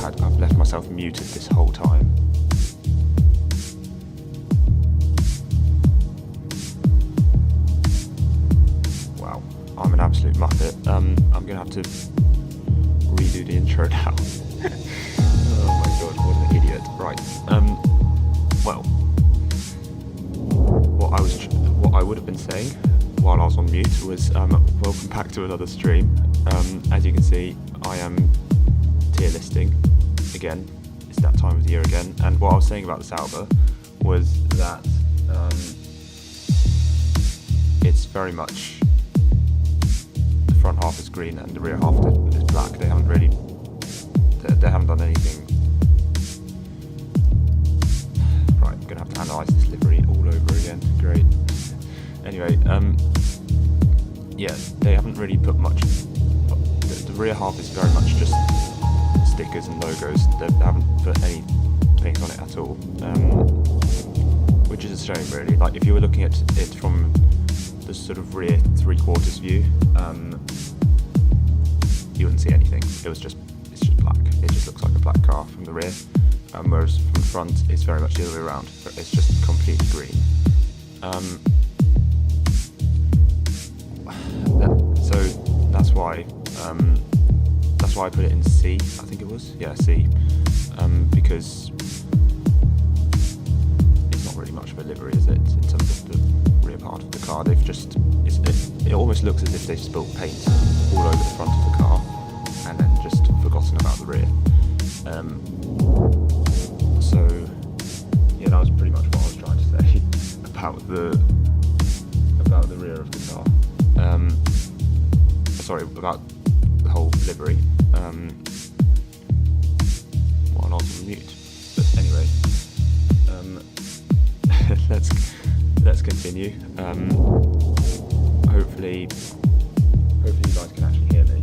I've left myself muted this whole time. Wow, I'm an absolute muppet. I'm gonna have to redo the intro now. Oh my god, what an idiot. Right. Well, what I would have been saying while I was on mute was welcome back to another stream. As you can see, I am tier listing again. It's that time of the year again. And what I was saying about the Sauber was that it's very much the front half is green and the rear half is black. They haven't done anything. Right, I'm gonna have to analyse this livery all over again. Great. Anyway, yeah, they haven't really put much. The rear half is very much just stickers and logos. They haven't put any paint on it at all, which is a shame, really. Like, if you were looking at it from the sort of rear 3/4 view, you wouldn't see anything. It's just black. It just looks like a black car from the rear, whereas from the front, it's very much the other way around. It's just completely green. So that's why I put it in C. I think it was, yeah, C, because it's not really much of a livery, is it? In terms of the rear part of the car, they've just it almost looks as if they've spilt paint all over the front of the car and then just forgotten about the rear. So yeah, that was pretty much what I was trying to say about the rear of the car. Sorry, about the whole livery. While I was on mute. But anyway, let's continue. Hopefully you guys can actually hear me.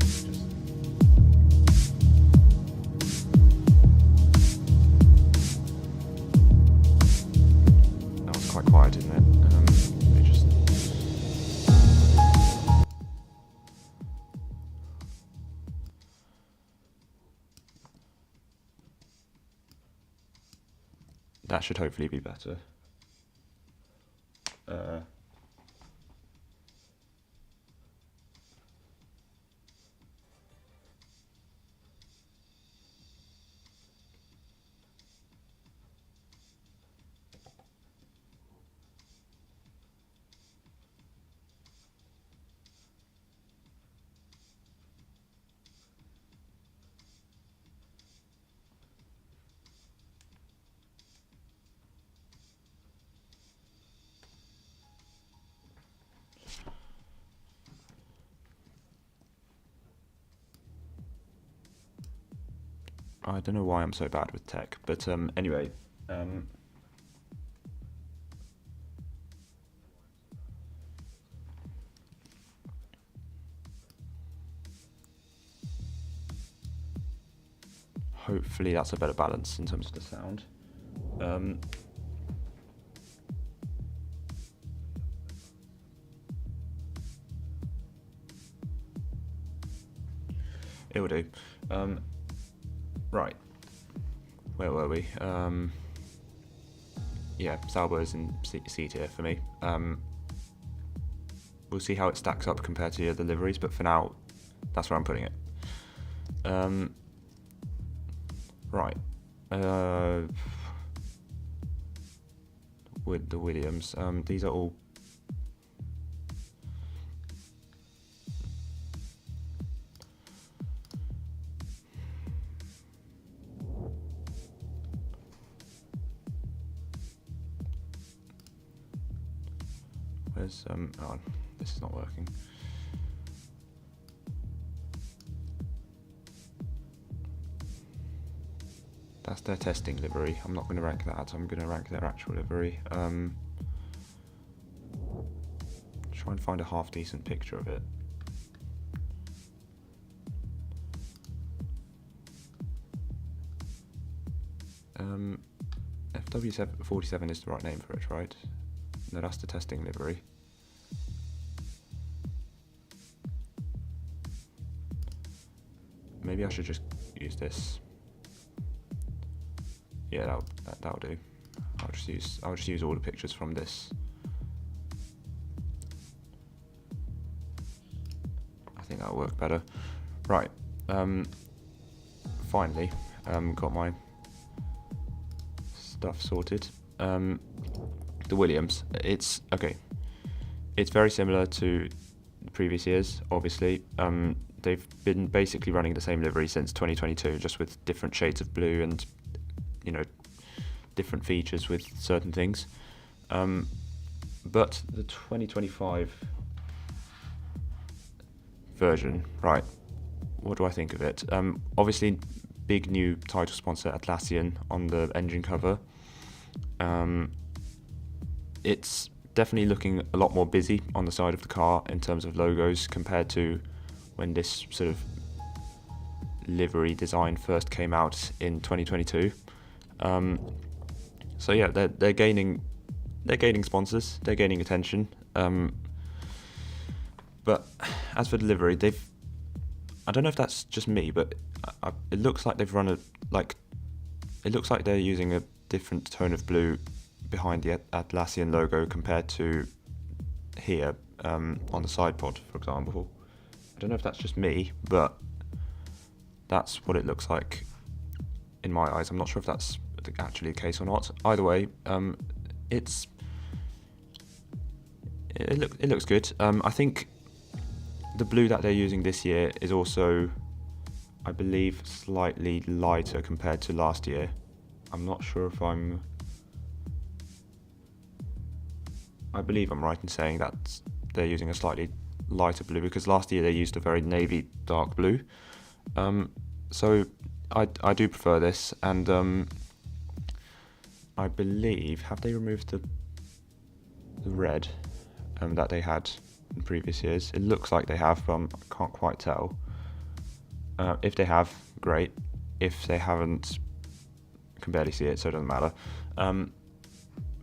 That was quite quiet, isn't it? That should hopefully be better. I don't know why I'm so bad with tech, but anyway, hopefully that's a better balance in terms of the sound. It will do. Right, where were we? Yeah, Sauber is in C tier for me. We'll see how it stacks up compared to the other liveries, but for now, that's where I'm putting it. Right. With the Williams, these are all oh, this is not working. That's their testing livery. I'm not going to rank that. I'm going to rank their actual livery. Try and find a half decent picture of it. FW47 is the right name for it, right? No, that's the testing livery. Maybe I should just use this. yeah, that'll do. I'll just use all the pictures from this. I think that'll work better. Right. Finally, got my stuff sorted. The Williams. It's okay. It's very similar to the previous years. Obviously, they've been basically running the same livery since 2022, just with different shades of blue and, you know, different features with certain things. But the 2025 version, right? What do I think of it? Obviously, big new title sponsor Atlassian on the engine cover. It's definitely looking a lot more busy on the side of the car in terms of logos compared to when this sort of livery design first came out in 2022. So yeah, they're gaining sponsors, they're gaining attention. But as for the livery, I don't know if that's just me, but it looks like they've run it looks like they're using a different tone of blue behind the Atlassian logo compared to here on the side pod, for example. I don't know if that's just me, but that's what it looks like in my eyes. I'm not sure if that's actually the case or not. Either way, it looks good. I think the blue that they're using this year is also, I believe, slightly lighter compared to last year. I'm not sure if I believe I'm right in saying that they're using a slightly lighter blue, because last year they used a very navy dark blue. So I do prefer this, and I believe, have they removed the red that they had in previous years? It looks like they have, but I can't quite tell. If they have, great. If they haven't, I can barely see it, so it doesn't matter.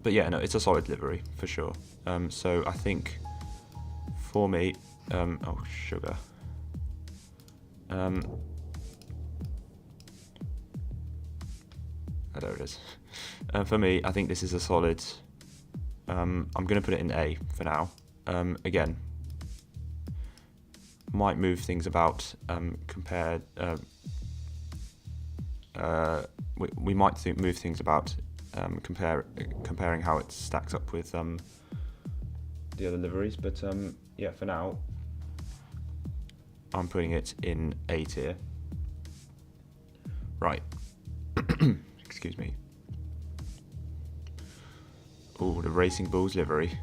But yeah, no, it's a solid livery for sure. So I think for me, oh sugar. There it is. For me, I think this is a solid. I'm going to put it in A for now. Again, might move things about. We might move things about. Comparing how it stacks up with the other liveries, but yeah, for now, I'm putting it in A tier. Right. Excuse me. Oh, the Racing Bulls livery.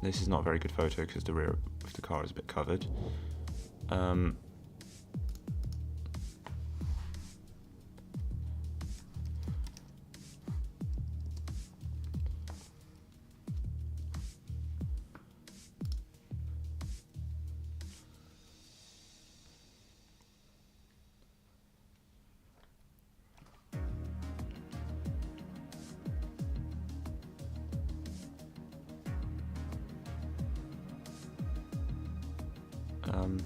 This is not a very good photo because the rear of the car is a bit covered. Don't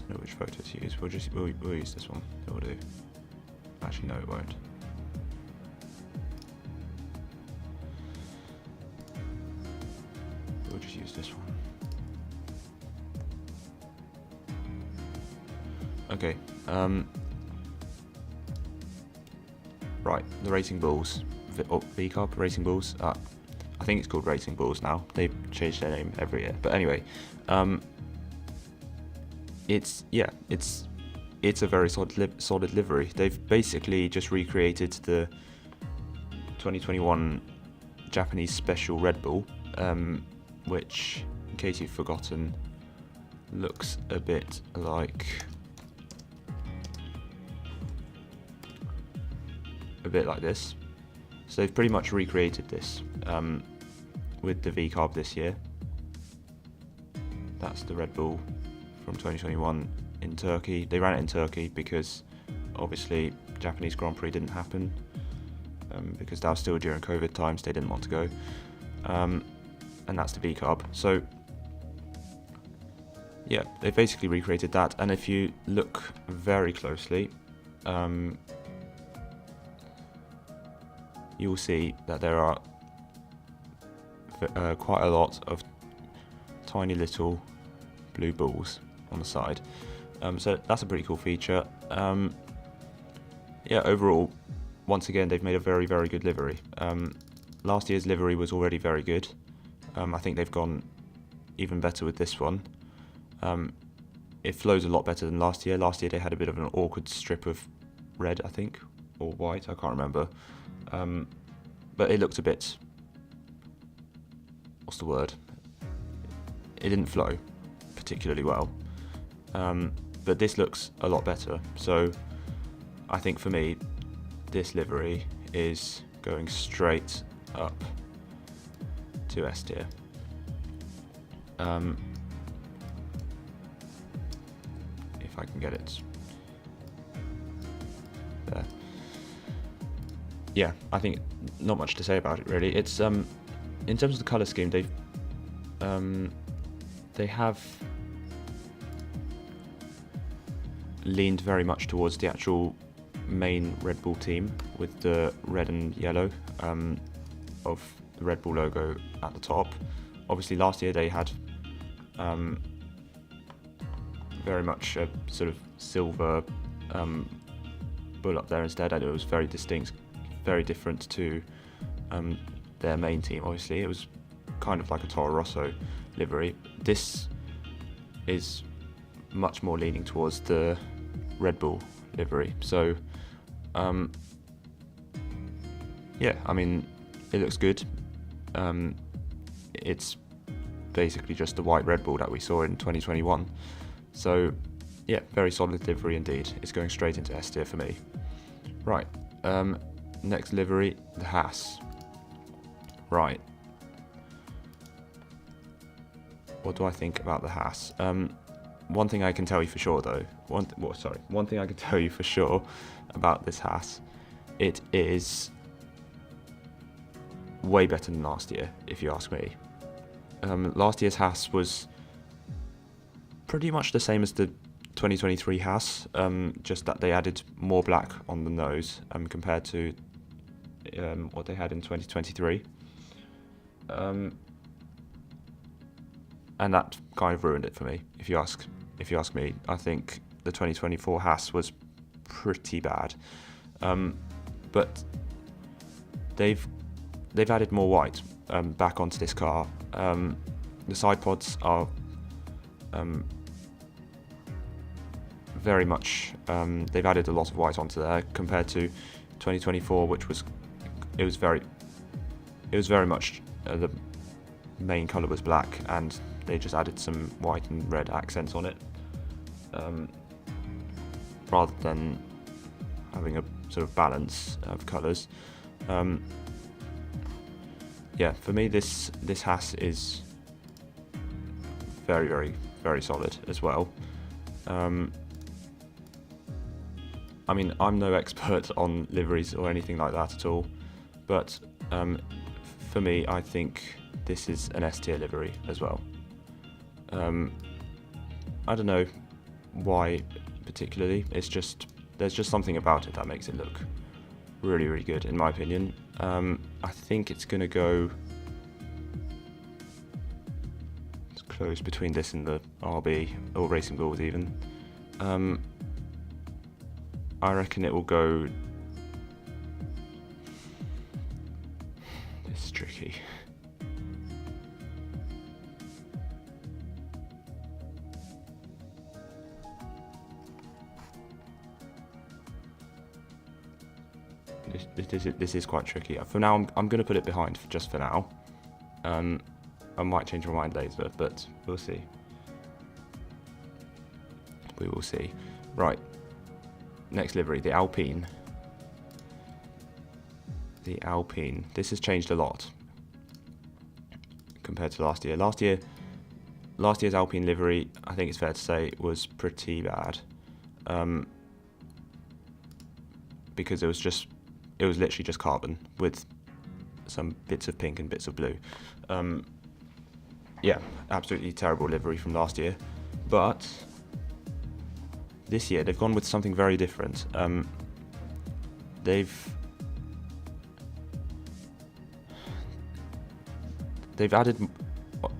know which photo to use. We'll use this one. It will do. Actually, no, it won't. We'll just use this one. Okay. Right, the Racing Bulls. V-Carb Racing Bulls. I think it's called Racing Bulls now. They change their name every year. But anyway, it's a very solid livery. They've basically just recreated the 2021 Japanese Special Red Bull, which, in case you've forgotten, looks a bit like this. So they've pretty much recreated this with the V-Carb this year. That's the Red Bull from 2021 in Turkey. They ran it in Turkey because obviously Japanese Grand Prix didn't happen because that was still during COVID times. They didn't want to go, and that's the V-Carb. So yeah, they basically recreated that. And if you look very closely, you will see that there are quite a lot of tiny little blue balls on the side. So that's a pretty cool feature. Yeah, overall, once again, they've made a very, very good livery. Last year's livery was already very good. I think they've gone even better with this one. It flows a lot better than last year. Last year they had a bit of an awkward strip of red, I think, or white, I can't remember. But it looked a bit, what's the word? It didn't flow particularly well. But this looks a lot better. So I think for me, this livery is going straight up to S tier. If I can get it there. Yeah, I think not much to say about it really. It's in terms of the colour scheme, they have leaned very much towards the actual main Red Bull team with the red and yellow of the Red Bull logo at the top. Obviously last year they had very much a sort of silver bull up there instead, and it was very distinct, very different to their main team. Obviously it was kind of like a Toro Rosso livery. This is much more leaning towards the Red Bull livery. So yeah, I mean, it looks good. It's basically just the white Red Bull that we saw in 2021. So yeah, very solid livery indeed. It's going straight into S tier for me. Right, next livery, the Haas. Right. What do I think about the Haas? One thing I can tell you for sure though, one thing I can tell you for sure about this Haas, it is way better than last year, if you ask me. Last year's Haas was pretty much the same as the 2023 Haas, just that they added more black on the nose compared to what they had in 2023. And that kind of ruined it for me, if you ask me. I think the 2024 Haas was pretty bad, but they've added more white back onto this car. The side pods are very much, they've added a lot of white onto there compared to 2024, which was very much the main colour was black, and they just added some white and red accents on it, rather than having a sort of balance of colours. Yeah, for me this Haas is very, very, very solid as well. I mean, I'm no expert on liveries or anything like that at all, but for me, I think this is an S tier livery as well. I don't know why particularly. There's just something about it that makes it look really, really good, in my opinion. I think it's going to go, it's close between this and the RB, or Racing Bulls even. I reckon it will go, this is tricky. This is quite tricky. For now, I'm going to put it behind just for now. I might change my mind later, but we'll see. We will see. Right. Next livery, the Alpine. The Alpine. This has changed a lot compared to last year. Last year's Alpine livery, I think it's fair to say, was pretty bad. Because it was literally just carbon with some bits of pink and bits of blue. Yeah, absolutely terrible livery from last year. But this year they've gone with something very different. They've they've added.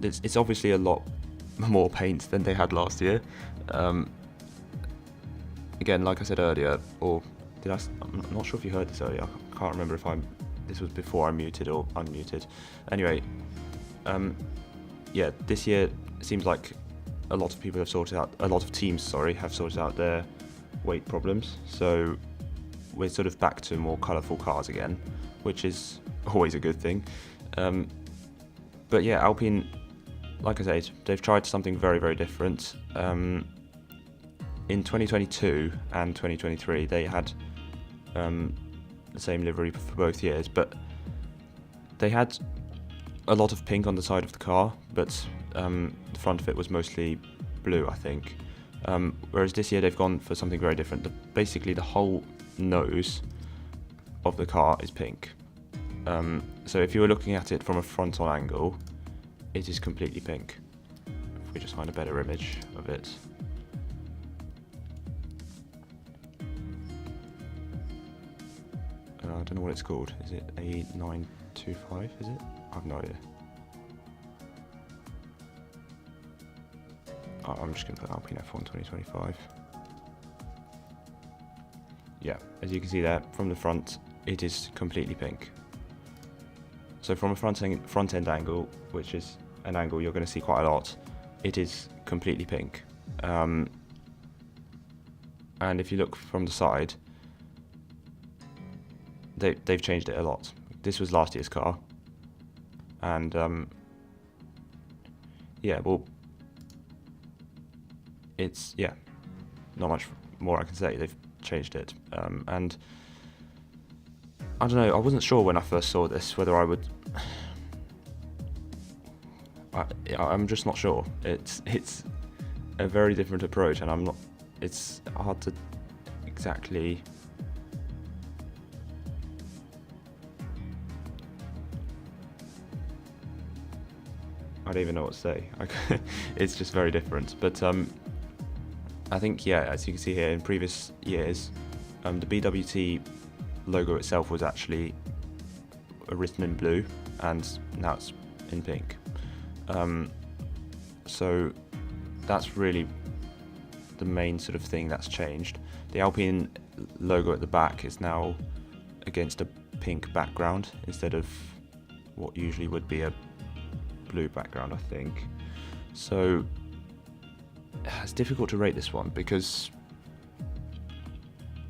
It's obviously a lot more paint than they had last year. Again, like I said earlier, or did I? I'm not sure if you heard this earlier. I can't remember if this was before I muted or unmuted. Anyway, yeah, this year it seems like a lot of people have sorted out. A lot of teams, have sorted out their weight problems. So we're sort of back to more colourful cars again, which is always a good thing. But yeah, Alpine, like I said, they've tried something very, very different. In 2022 and 2023, they had the same livery for both years, but they had a lot of pink on the side of the car, but the front of it was mostly blue, I think. Whereas this year they've gone for something very different. Basically, the whole nose of the car is pink. So if you were looking at it from a frontal angle, it is completely pink. If we just find a better image of it. I don't know what it's called. Is it A925? Is it? I have no idea. I'm just going to put Alpine F1 2025. Yeah, as you can see there, from the front, it is completely pink. So from a front end angle, which is an angle you're going to see quite a lot, it is completely pink. And if you look from the side, they've changed it a lot. This was last year's car, and yeah, well, it's not much more I can say. They've changed it, and I don't know. I wasn't sure when I first saw this whether I would. I'm just not sure. It's a very different approach, and I'm not. It's hard to exactly. I don't even know what to say. It's just very different. But I think, as you can see here, in previous years, the BWT logo itself was actually written in blue, and now it's in pink. So that's really the main sort of thing that's changed. The Alpine logo at the back is now against a pink background instead of what usually would be a blue background, I think. So it's difficult to rate this one because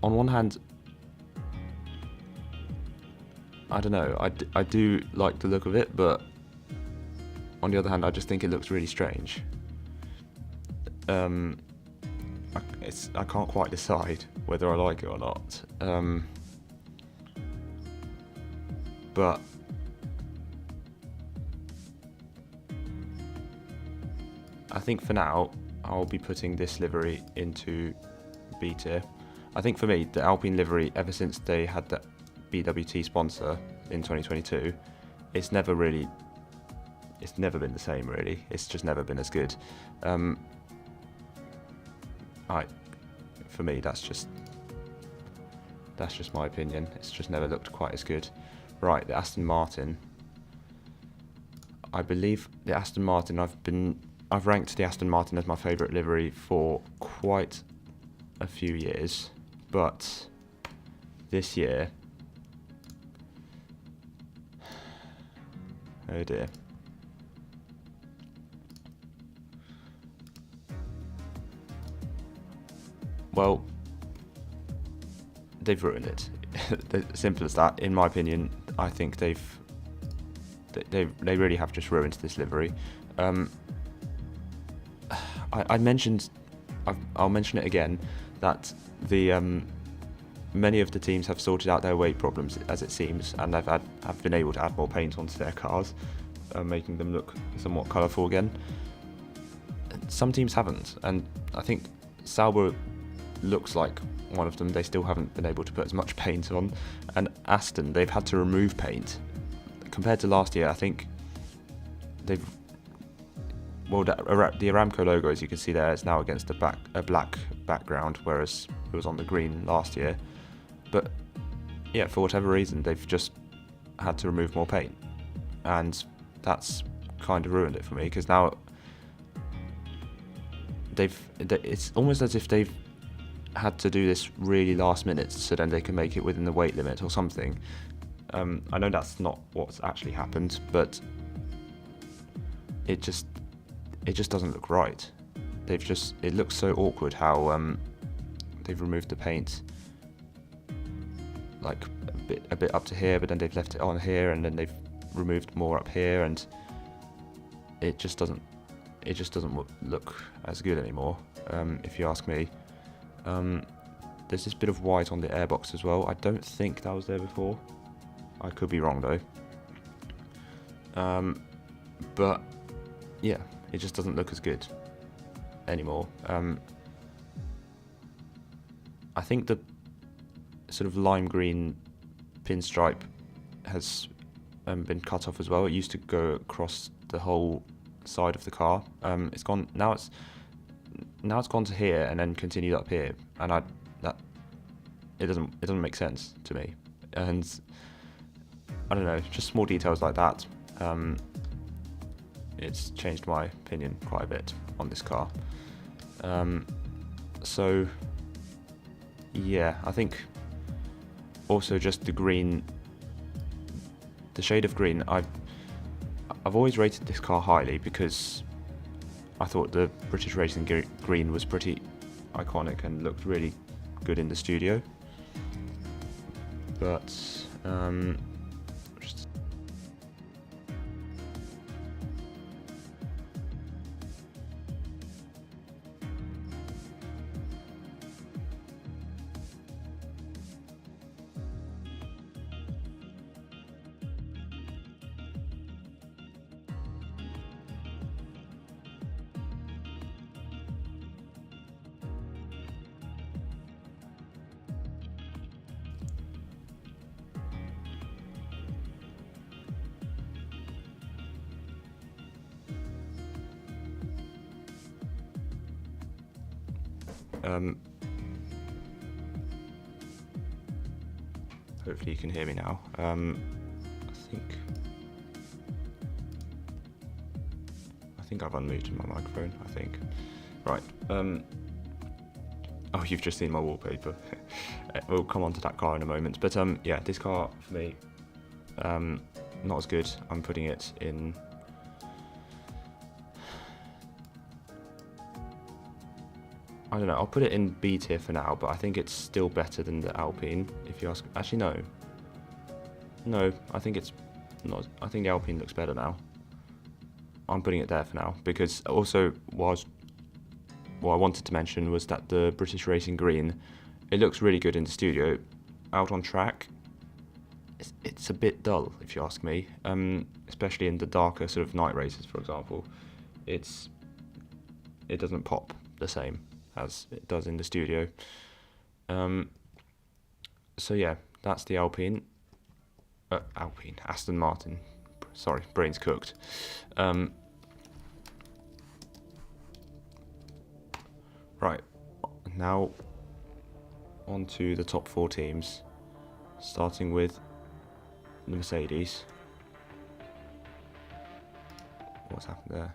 on one hand, I don't know, I do like the look of it, but on the other hand, I just think it looks really strange. I can't quite decide whether I like it or not. But I think for now, I'll be putting this livery into B tier. I think for me, the Alpine livery, ever since they had that BWT sponsor in 2022, it's never been the same, really. It's just never been as good. For me, that's just my opinion. It's just never looked quite as good. Right, the Aston Martin. I believe the Aston Martin, I've ranked the Aston Martin as my favourite livery for quite a few years, but this year, oh dear. Well, they've ruined it. Simple as that. In my opinion, I think they really have just ruined this livery. I mentioned, I'll mention it again, that the many of the teams have sorted out their weight problems, as it seems, and have been able to add more paint onto their cars, making them look somewhat colourful again. Some teams haven't, and I think Sauber looks like one of them. They still haven't been able to put as much paint on, and Aston, they've had to remove paint. Compared to last year, I think they've... Well, the Aramco logo, as you can see there, is now against a black background, whereas it was on the green last year. But yeah, for whatever reason, they've just had to remove more paint, and that's kind of ruined it for me, because now it's almost as if they've had to do this really last minute so then they can make it within the weight limit or something. I know that's not what's actually happened, but it just doesn't look right. It looks so awkward how they've removed the paint like a bit up to here, but then they've left it on here, and then they've removed more up here, and it just doesn't look as good anymore, if you ask me. There's this bit of white on the airbox as well. I don't think that was there before. I could be wrong though. But yeah, it just doesn't look as good anymore. I think the sort of lime green pinstripe has been cut off as well. It used to go across the whole side of the car. It's gone now. It's gone to here and then continued up here, and it doesn't make sense to me. And I don't know, just small details like that. It's changed my opinion quite a bit on this car. So yeah, I think also just the green, the shade of green. I've always rated this car highly because I thought the British Racing green was pretty iconic and looked really good in the studio. But just hopefully you can hear me now. I think I've unmuted my microphone, I think. Right. Oh, you've just seen my wallpaper. We'll come on to that car in a moment. But yeah, this car for me, not as good. I'm putting it in... I don't know, I'll put it in B tier for now, but I think it's still better than the Alpine, if you ask. Actually, no. No, I think it's not. I think the Alpine looks better now. I'm putting it there for now, because also what I wanted to mention was that the British Racing Green, it looks really good in the studio. Out on track, it's a bit dull, if you ask me, especially in the darker sort of night races, for example. It doesn't pop the same as it does in the studio. So yeah, that's the Aston Martin. Sorry, brain's cooked. Right, now on to the top 4 teams, starting with the Mercedes. What's happened there?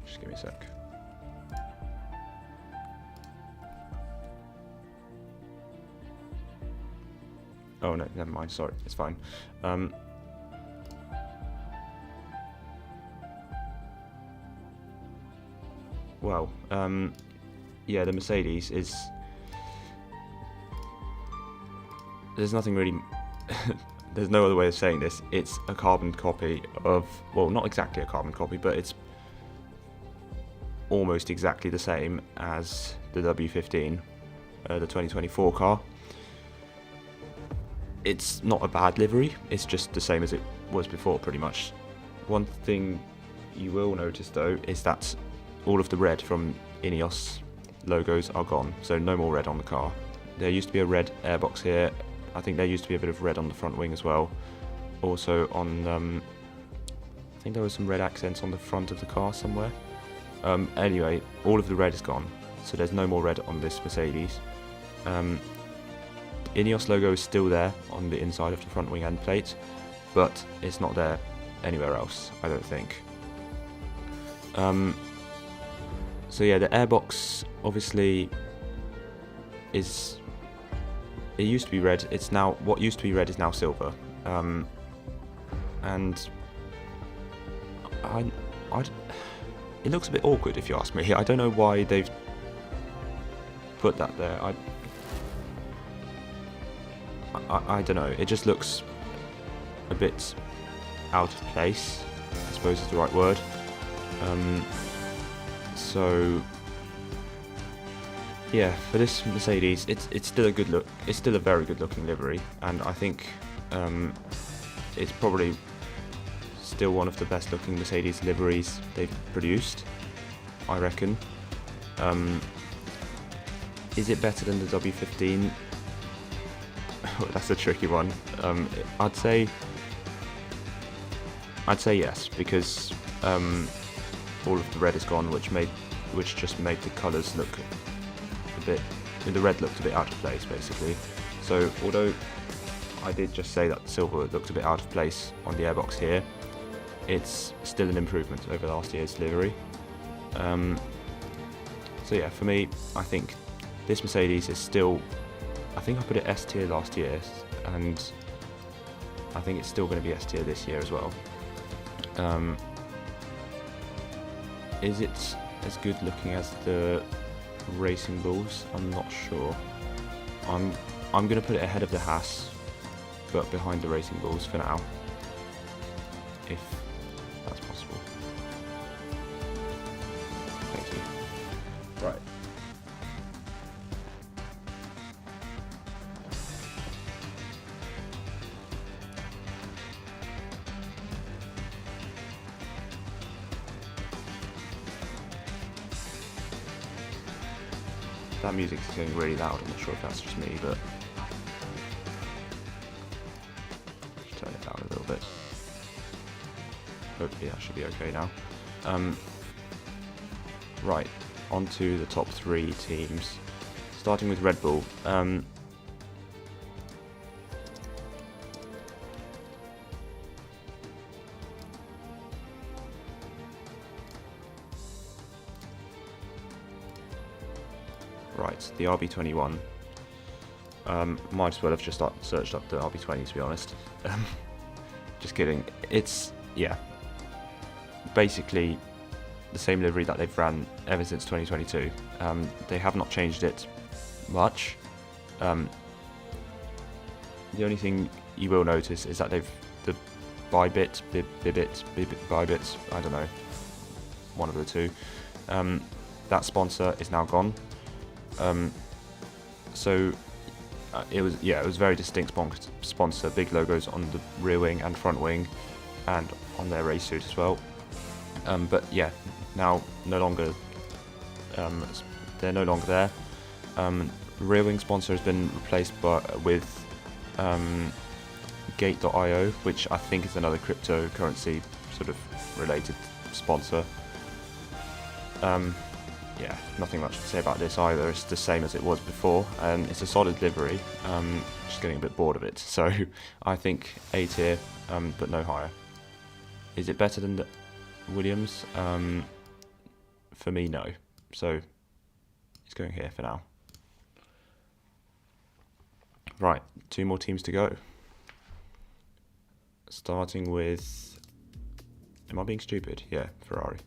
Just give me a sec. Oh no, never mind, sorry, it's fine. Well, yeah, the Mercedes is... There's nothing really... There's no other way of saying this. It's a carbon copy of... Well, not exactly a carbon copy, but it's almost exactly the same as the W15, the 2024 car. It's not a bad livery, it's just the same as it was before, pretty much. One thing you will notice, though, is that all of the red from Ineos logos are gone, so no more red on the car. There used to be a red airbox here. I think there used to be a bit of red on the front wing as well. Also on, I think there was some red accents on the front of the car somewhere. Anyway, all of the red is gone, so there's no more red on this Mercedes. Ineos logo is still there on the inside of the front wing end plate, but it's not there anywhere else, I don't think. So yeah, the airbox obviously is, it used to be red, it's now, what used to be red is now silver, and it looks a bit awkward if you ask me. I don't know why they've put that there. I don't know, it just looks a bit out of place, I suppose is the right word. So yeah, for this Mercedes, it's still a good look. It's still a very good looking livery, and I think it's probably still one of the best looking Mercedes liveries they've produced, I reckon. Is it better than the W15? That's a tricky one. I'd say yes, because all of the red is gone, which just made the colours look a bit. The red looked a bit out of place, basically. So although I did just say that the silver looked a bit out of place on the airbox here, it's still an improvement over last year's livery. So yeah, for me, I think this Mercedes is still. I think I put it S tier last year, and I think it's still going to be S tier this year as well. Is it as good looking as the Racing Bulls? I'm not sure. I'm going to put it ahead of the Haas, but behind the Racing Bulls for now, if that's possible. Thank you. Right. That music is getting really loud. I'm not sure if that's just me, but just turn it down a little bit. Hopefully that should be okay now. Right, on to the top three teams. Starting with Red Bull. Right, the RB21. Might as well have just searched up the RB20, to be honest. Just kidding. It's, yeah, basically the same livery that they've ran ever since 2022. They have not changed it much. The only thing you will notice is that the Bybit, I don't know, one of the two, that sponsor is now gone. So it was very distinct sponsor, big logos on the rear wing and front wing, and on their race suit as well. But yeah, now no longer, they're no longer there. Rear wing sponsor has been replaced with Gate.io, which I think is another cryptocurrency sort of related sponsor. Yeah, nothing much to say about this either. It's the same as it was before, and it's a solid livery. Just getting a bit bored of it, so I think A tier, but no higher. Is it better than the Williams? For me, no. So it's going here for now. Right, two more teams to go. Starting with, am I being stupid? Yeah, Ferrari.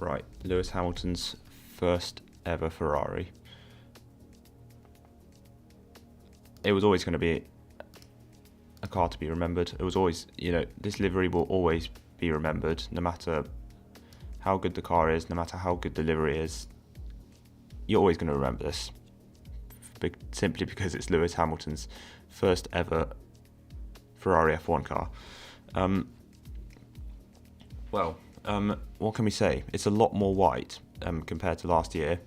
Right, Lewis Hamilton's first ever Ferrari. It was always going to be a car to be remembered. It was always, this livery will always be remembered, no matter how good the car is, no matter how good the livery is. You're always going to remember this, simply because it's Lewis Hamilton's first ever Ferrari F1 car. What can we say? It's a lot more white compared to last year.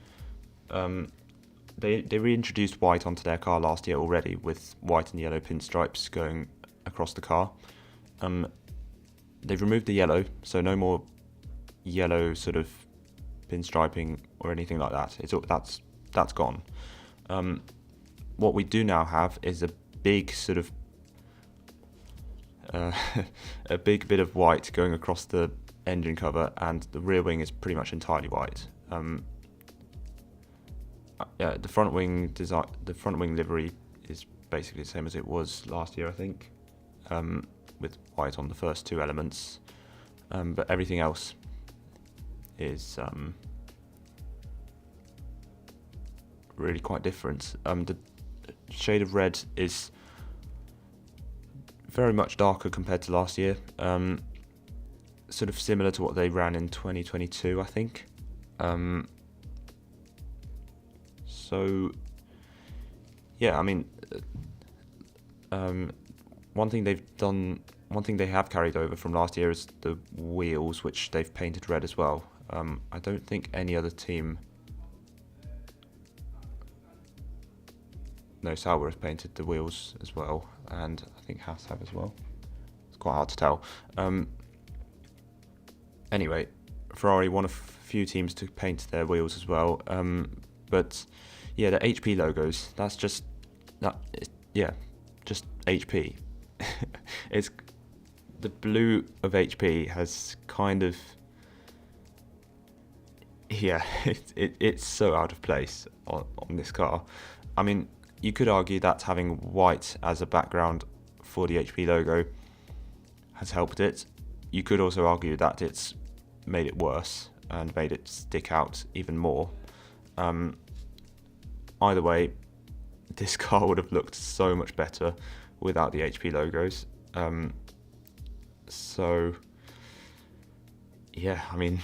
they reintroduced white onto their car last year already, with white and yellow pinstripes going across the car. They've removed the yellow, so no more yellow sort of pinstriping or anything like that. That's gone. What we do now have is a big sort of a big bit of white going across the engine cover, and the rear wing is pretty much entirely white. The front wing livery is basically the same as it was last year, I think, with white on the first two elements, but everything else is really quite different. The shade of red is very much darker compared to last year, sort of similar to what they ran in 2022, I think. So yeah, I mean, one thing they have carried over from last year is the wheels, which they've painted red as well. I don't think any other team. No, Sauber has painted the wheels as well, and I think Haas have as well. It's quite hard to tell. Anyway, Ferrari, one of few teams to paint their wheels as well. But yeah, the HP logos. That's just that. Yeah, just HP. It's the blue of HP has kind of. Yeah, it's so out of place on this car. I mean, you could argue that having white as a background for the HP logo has helped it. You could also argue that it's made it worse and made it stick out even more. Either way, this car would have looked so much better without the HP logos. So, yeah, I mean,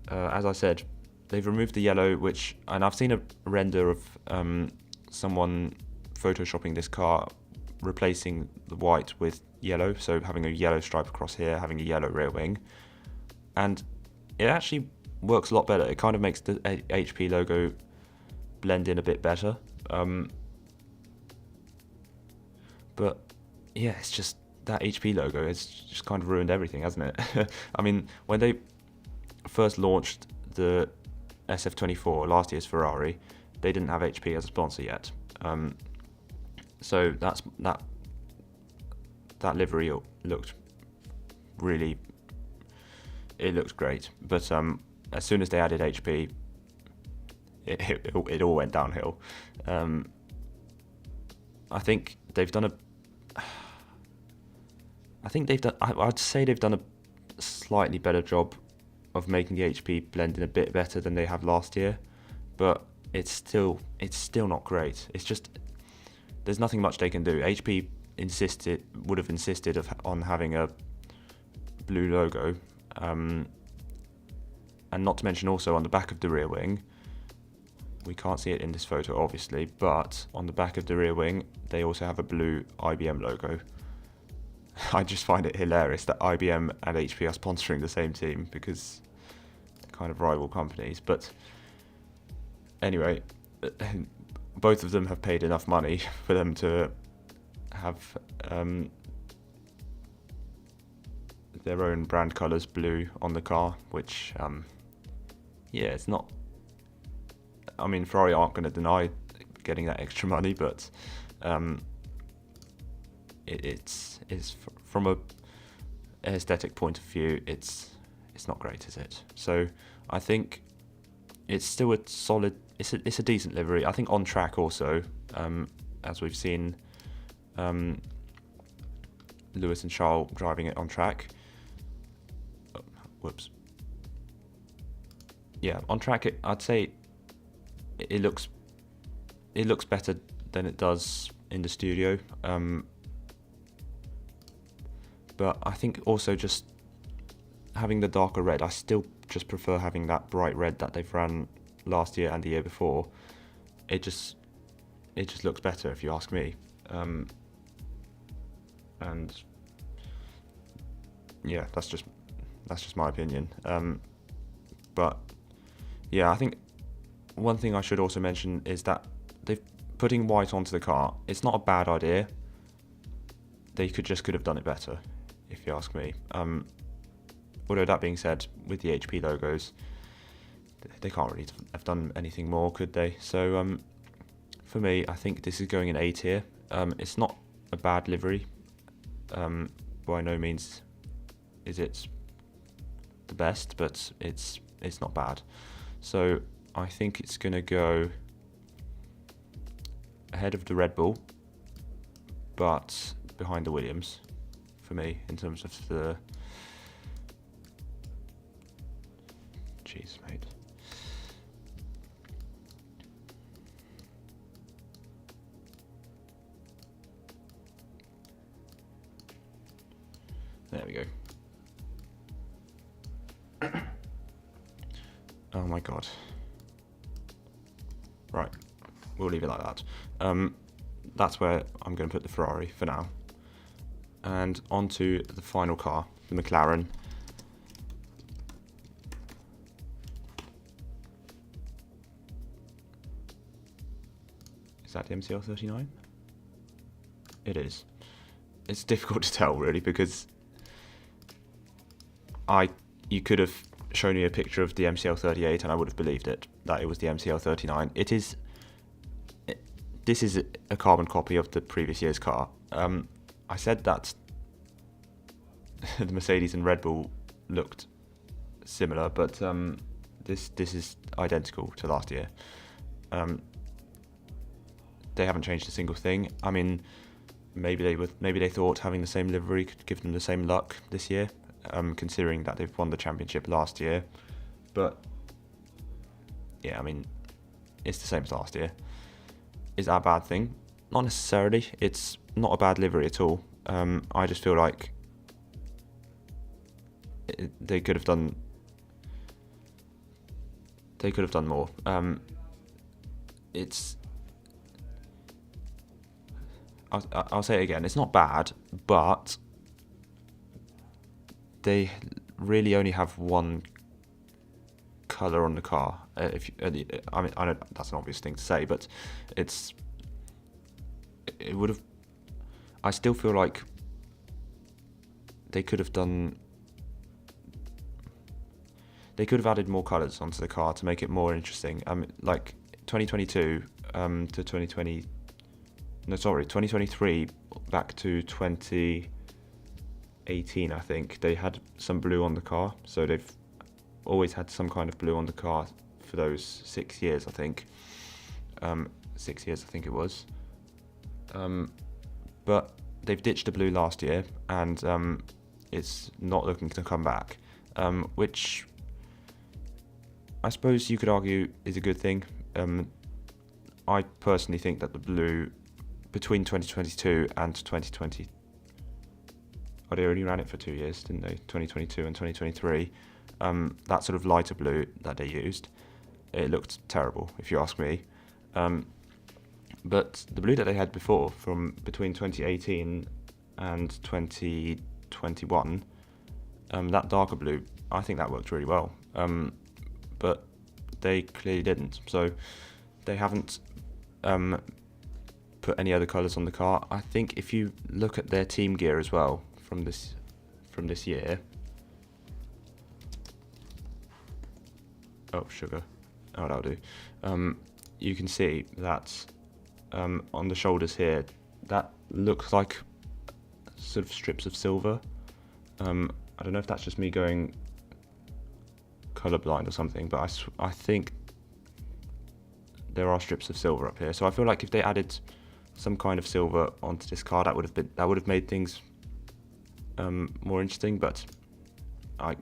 as I said, they've removed the yellow, and I've seen a render of someone photoshopping this car, replacing the white with yellow, so having a yellow stripe across here, having a yellow rear wing, and it actually works a lot better. It kind of makes the HP logo blend in a bit better. But yeah, it's just that HP logo has just kind of ruined everything, hasn't it? I mean, when they first launched the SF24, last year's Ferrari, they didn't have HP as a sponsor yet. So that livery looked great. But as soon as they added HP, it all went downhill. I'd say they've done a slightly better job of making the HP blend in a bit better than they have last year, but it's still not great. It's just there's nothing much they can do. HP would have insisted on having a blue logo, and not to mention also on the back of the rear wing. We can't see it in this photo, obviously, but on the back of the rear wing, they also have a blue IBM logo. I just find it hilarious that IBM and HP are sponsoring the same team, because they're kind of rival companies. But anyway, both of them have paid enough money for them to have their own brand colours blue on the car, which, it's not... I mean, Ferrari aren't going to deny getting that extra money, but it's from a aesthetic point of view, it's not great, is it? So I think it's still a solid. It's a decent livery. I think on track also, as we've seen, Lewis and Charles driving it on track. Yeah, on track, I'd say it looks better than it does in the studio. But I think also just having the darker red, I still just prefer having that bright red that they've ran last year and the year before. It just looks better, if you ask me. And yeah, that's just my opinion. But yeah, I think one thing I should also mention is that they've putting white onto the car. It's not a bad idea. They could have done it better, if you ask me. Although that being said, with the HP logos, they can't really have done anything more, could they? So for me, I think this is going in A tier. It's not a bad livery. By no means is it the best, but it's not bad. So I think it's going to go ahead of the Red Bull, but behind the Williams for me in terms of the... Jeez, mate. There we go. Oh my god. Right, we'll leave it like that. That's where I'm going to put the Ferrari for now. And onto the final car, the McLaren. Is that the MCL39? It is. It's difficult to tell really, because you could have shown me a picture of the MCL38 and I would have believed it, that it was the MCL39. This is a carbon copy of the previous year's car. I said that the Mercedes and Red Bull looked similar, but this is identical to last year. They haven't changed a single thing. I mean, maybe they thought having the same livery could give them the same luck this year, considering that they've won the championship last year. But yeah, I mean, it's the same as last year. Is that a bad thing? Not necessarily. It's not a bad livery at all. I just feel like they could have done more. I'll say it again. It's not bad, but they really only have one color on the car. I mean, I know that's an obvious thing to say, but it would have. I still feel like they could have added more colors onto the car to make it more interesting. Like 2022 to 2020. No, sorry, 2023 back to 2018. I think they had some blue on the car, so they've always had some kind of blue on the car for those 6 years, I think. 6 years, I think it was. But they've ditched the blue last year, and it's not looking to come back, which I suppose you could argue is a good thing. I personally think that the blue between 2022 and 2020, they only ran it for 2 years, didn't they? 2022 and 2023. That sort of lighter blue that they used, it looked terrible, if you ask me. But the blue that they had before, from between 2018 and 2021, that darker blue, I think that worked really well. But they clearly didn't. So they haven't put any other colours on the car. I think if you look at their team gear as well from this year. Oh, sugar. Oh, that'll do. You can see that on the shoulders here, that looks like sort of strips of silver. I don't know if that's just me going colourblind or something, but I think there are strips of silver up here. So I feel like if they added some kind of silver onto this car, that would have made things more interesting. But I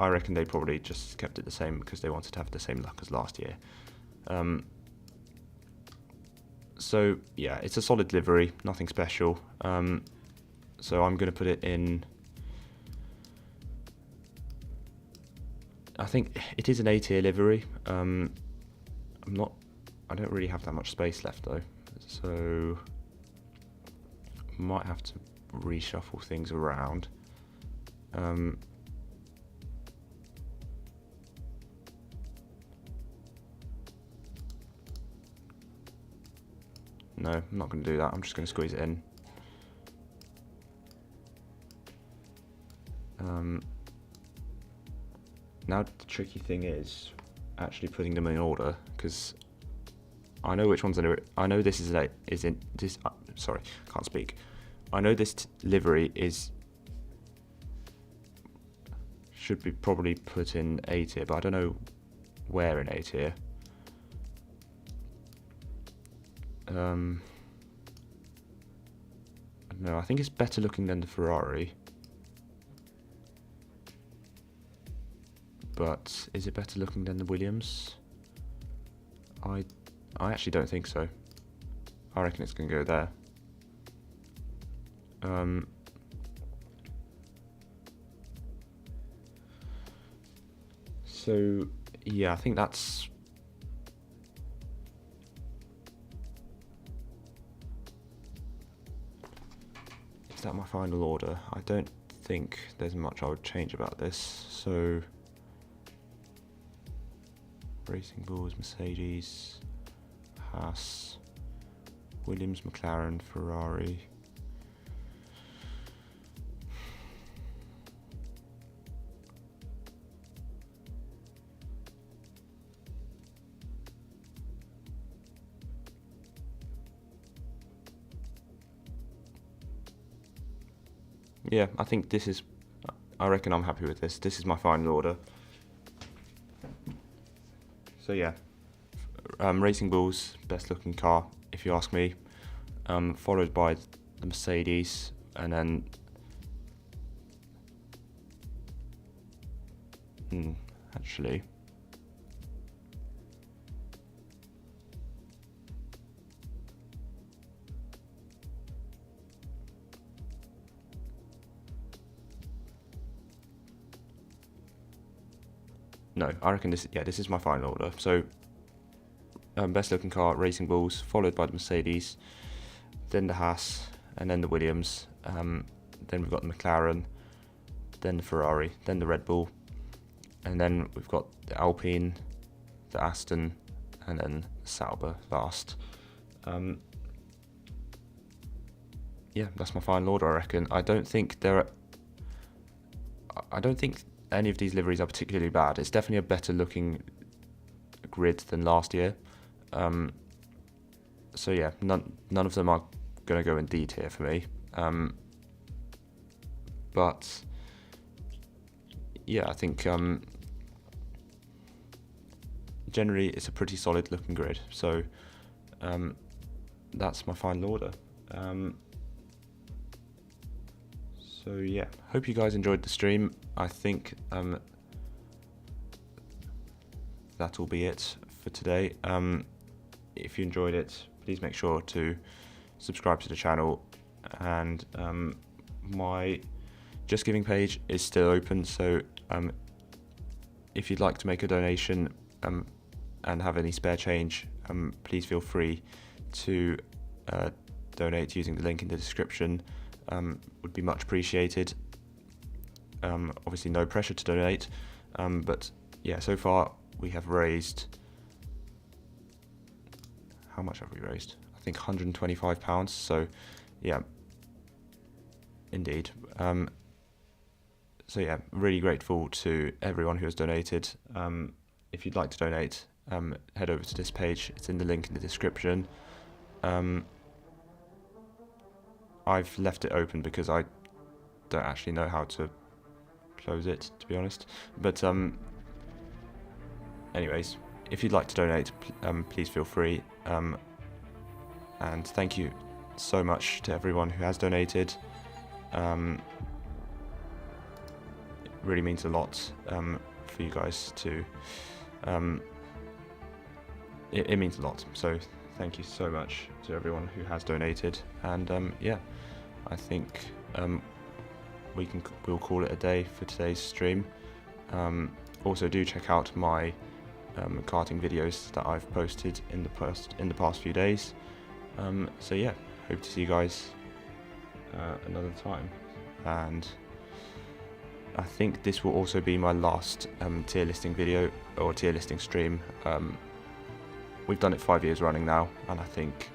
reckon they probably just kept it the same because they wanted to have the same luck as last year. So yeah, it's a solid livery, nothing special. So I'm going to put it in. I think it is an A-tier livery. I don't really have that much space left though, so might have to reshuffle things around. No, I'm not going to do that. I'm just going to squeeze it in. Now the tricky thing is actually putting them in order, because I know which ones are. I know this is in this. Sorry, can't speak. I know this livery should be probably put in A tier, but I don't know where in A tier. No, I think it's better looking than the Ferrari. But is it better looking than the Williams? I actually don't think so. I reckon it's going to go there. So yeah, I think that's. Is that my final order? I don't think there's much I would change about this. So Racing Bulls, Mercedes, Haas, Williams, McLaren, Ferrari. Yeah, I think this is. I reckon I'm happy with this. This is my final order. So yeah, Racing Bulls, best looking car, if you ask me. Followed by the Mercedes, and then actually. No, I reckon this is my final order. So, best looking car, Racing Bulls, followed by the Mercedes, then the Haas, and then the Williams. Then we've got the McLaren, then the Ferrari, then the Red Bull, and then we've got the Alpine, the Aston, and then the Sauber last. Yeah, that's my final order, I reckon. I don't think any of these liveries are particularly bad. It's definitely a better looking grid than last year. So yeah, none of them are going to go in D tier for me. But yeah, I think generally it's a pretty solid looking grid. So that's my final order. So yeah, hope you guys enjoyed the stream. I think that'll be it for today. If you enjoyed it, please make sure to subscribe to the channel, and my Just Giving page is still open, so if you'd like to make a donation and have any spare change, please feel free to donate using the link in the description. Would be much appreciated. Obviously no pressure to donate, but yeah, so far we have raised, how much have we raised? I think £125, so yeah, indeed. So yeah, really grateful to everyone who has donated. If you'd like to donate, head over to this page, it's in the link in the description. I've left it open because I don't actually know how to close it, to be honest. But anyways, if you'd like to donate, please feel free. And thank you so much to everyone who has donated. It really means a lot for you guys to. It means a lot. So thank you so much to everyone who has donated. And yeah, I think we'll call it a day for today's stream. Also, do check out my karting videos that I've posted in the past few days. So yeah, hope to see you guys another time, and I think this will also be my last tier listing video or tier listing stream. We've done it 5 years running now, and I think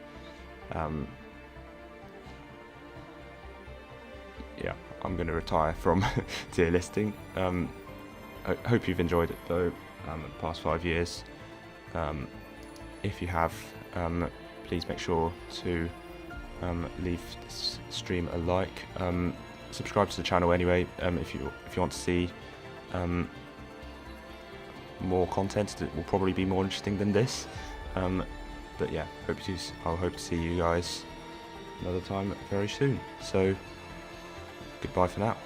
yeah, I'm going to retire from tier listing. I hope you've enjoyed it though, the past 5 years. If you have, please make sure to leave this stream a like. Subscribe to the channel anyway, if you want to see more content that will probably be more interesting than this. But yeah, I'll hope to see you guys another time very soon. So goodbye for now.